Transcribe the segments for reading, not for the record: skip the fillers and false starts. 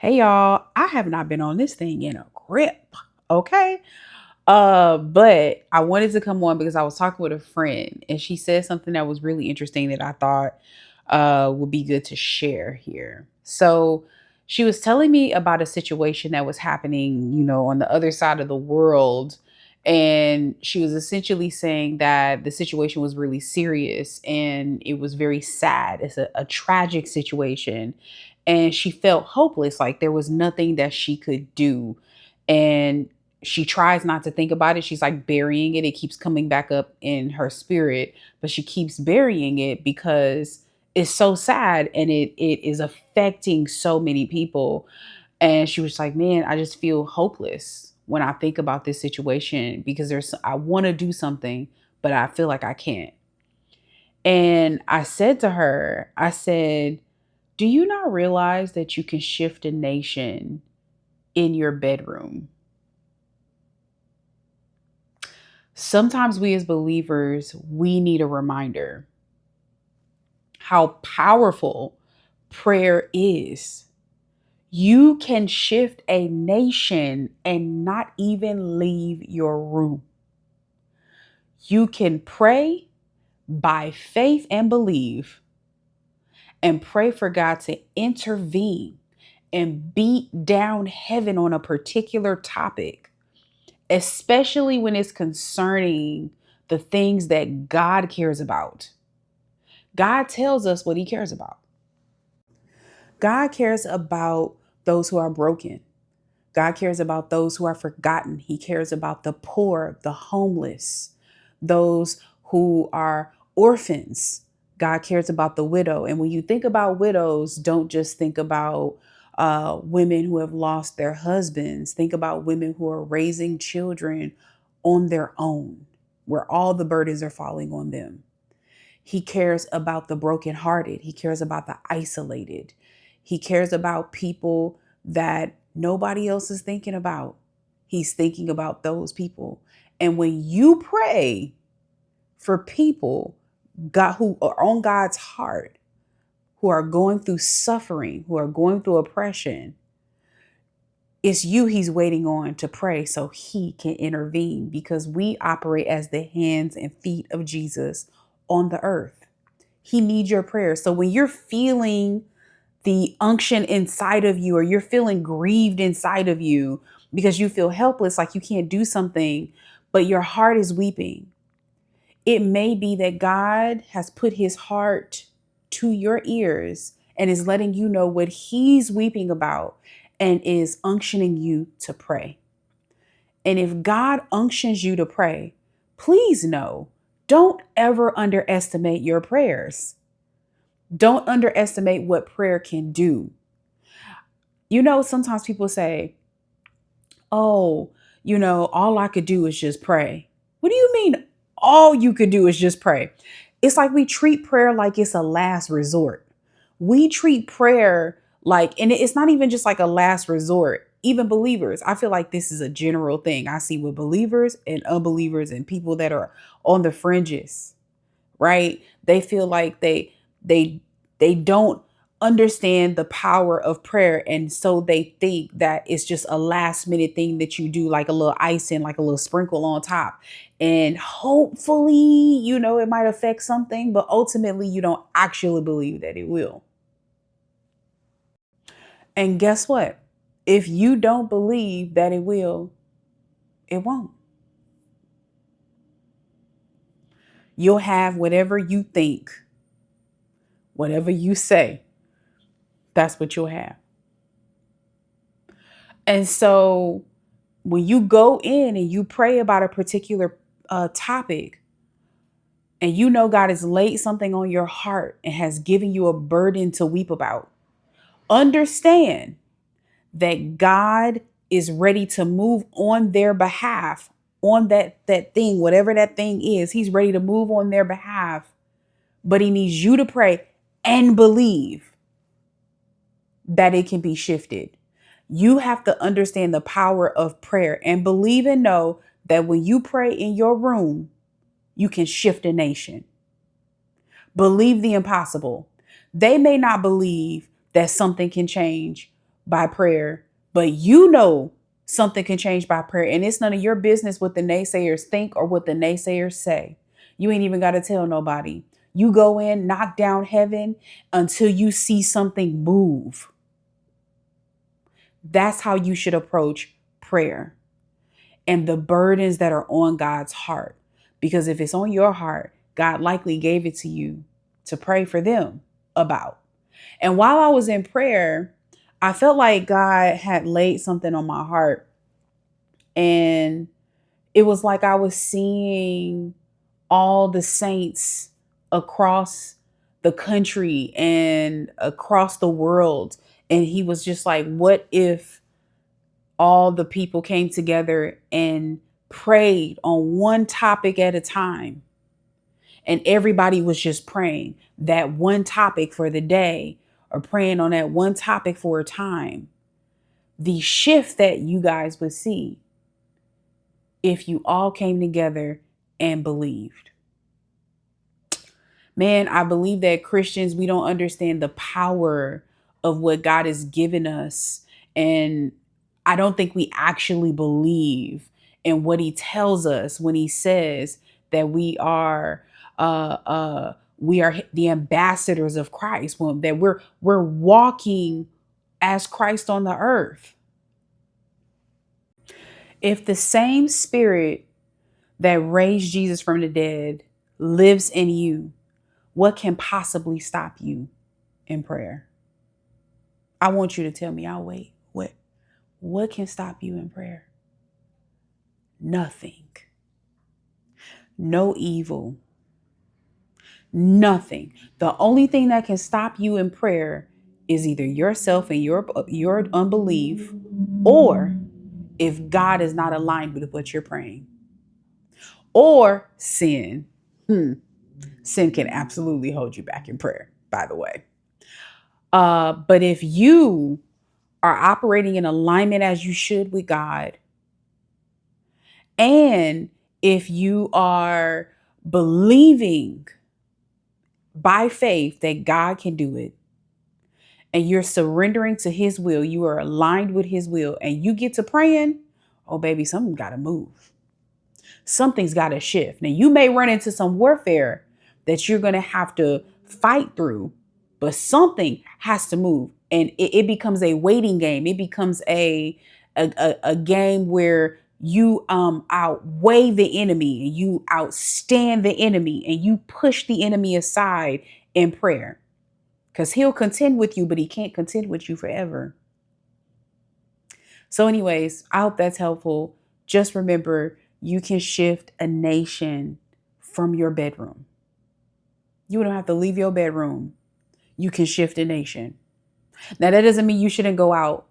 Hey y'all, I have not been on this thing in a grip. Okay. But I wanted to come on because I was talking with a friend and she said something that was really interesting that I thought would be good to share here. So she was telling me about a situation that was happening, on the other side of the world. And she was essentially saying that the situation was really serious and it was very sad. It's a tragic situation. And she felt hopeless, like there was nothing that she could do. And she tries not to think about it. She's like burying it. It keeps coming back up in her spirit, but she keeps burying it because it's so sad and it is affecting so many people. And she was like, "Man, I just feel hopeless when I think about this situation because I want to do something, but I feel like I can't." And I said to her, I said, "Do you not realize that you can shift a nation in your bedroom?" Sometimes we as believers, we need a reminder how powerful prayer is. You can shift a nation and not even leave your room. You can pray by faith and believe and pray for God to intervene and beat down heaven on a particular topic, especially when it's concerning the things that God cares about. God tells us what he cares about. God cares about those who are broken. God cares about those who are forgotten. He cares about the poor, the homeless, those who are orphans. God cares about the widow. And when you think about widows, don't just think about women who have lost their husbands. Think about women who are raising children on their own, where all the burdens are falling on them. He cares about the brokenhearted. He cares about the isolated. He cares about people that nobody else is thinking about. He's thinking about those people. And when you pray for people God who are on God's heart, who are going through suffering, who are going through oppression, it's you he's waiting on to pray so he can intervene because we operate as the hands and feet of Jesus on the earth. He needs your prayers. So when you're feeling the unction inside of you or you're feeling grieved inside of you because you feel helpless, like you can't do something, but your heart is weeping, it may be that God has put his heart to your ears and is letting you know what he's weeping about and is unctioning you to pray. And if God unctions you to pray, please know, don't ever underestimate your prayers. Don't underestimate what prayer can do. Sometimes people say, "Oh, all I could do is just pray." What do you mean all you could do is just pray? It's like we treat prayer like it's a last resort. We treat prayer like, and it's not even just like a last resort. Even believers, I feel like this is a general thing I see with believers and unbelievers and people that are on the fringes, right? They feel like they they don't understand the power of prayer, and so they think that it's just a last minute thing that you do, like a little icing, like a little sprinkle on top, and hopefully it might affect something, but ultimately you don't actually believe that it will. And guess what? If you don't believe that it will, it won't. You'll have whatever you think, whatever you say, that's what you'll have. And so when you go in and you pray about a particular topic, and God has laid something on your heart and has given you a burden to weep about, understand that God is ready to move on their behalf on that thing, whatever that thing is. He's ready to move on their behalf, but he needs you to pray and believe that it can be shifted. You have to understand the power of prayer and believe and know that when you pray in your room, you can shift a nation. Believe the impossible. They may not believe that something can change, by prayer, but you know something can change by prayer. And it's none of your business what the naysayers think or what the naysayers say. You ain't even got to tell nobody. You go in, knock down heaven until you see something move. That's how you should approach prayer and the burdens that are on God's heart. Because if it's on your heart, God likely gave it to you to pray for them about. And while I was in prayer, I felt like God had laid something on my heart. And it was like I was seeing all the saints across the country and across the world. And he was just like, what if all the people came together and prayed on one topic at a time? And everybody was just praying that one topic for the day or praying on that one topic for a time. The shift that you guys would see if you all came together and believed. Man, I believe that Christians, we don't understand the power of what God has given us. And I don't think we actually believe in what he tells us when he says that we are the ambassadors of Christ, that we're walking as Christ on the earth. If the same spirit that raised Jesus from the dead lives in you, what can possibly stop you in prayer? I want you to tell me. I'll wait. What can stop you in prayer? Nothing. No evil. Nothing. The only thing that can stop you in prayer is either yourself and your unbelief, or if God is not aligned with what you're praying, or sin. Sin can absolutely hold you back in prayer, by the way. But if you are operating in alignment as you should with God, and if you are believing by faith that God can do it, and you're surrendering to his will, you are aligned with his will, and you get to praying, oh baby, something got to move. Something's got to shift. Now you may run into some warfare that you're going to have to fight through, but something has to move. And it becomes a waiting game. It becomes a game where you outweigh the enemy and you outstand the enemy and you push the enemy aside in prayer. Because he'll contend with you, but he can't contend with you forever. So anyways, I hope that's helpful. Just remember, you can shift a nation from your bedroom. You don't have to leave your bedroom. You can shift a nation. Now, that doesn't mean you shouldn't go out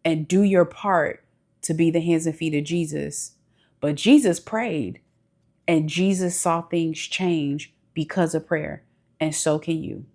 and do your part to be the hands and feet of Jesus. But Jesus prayed and Jesus saw things change because of prayer. And so can you.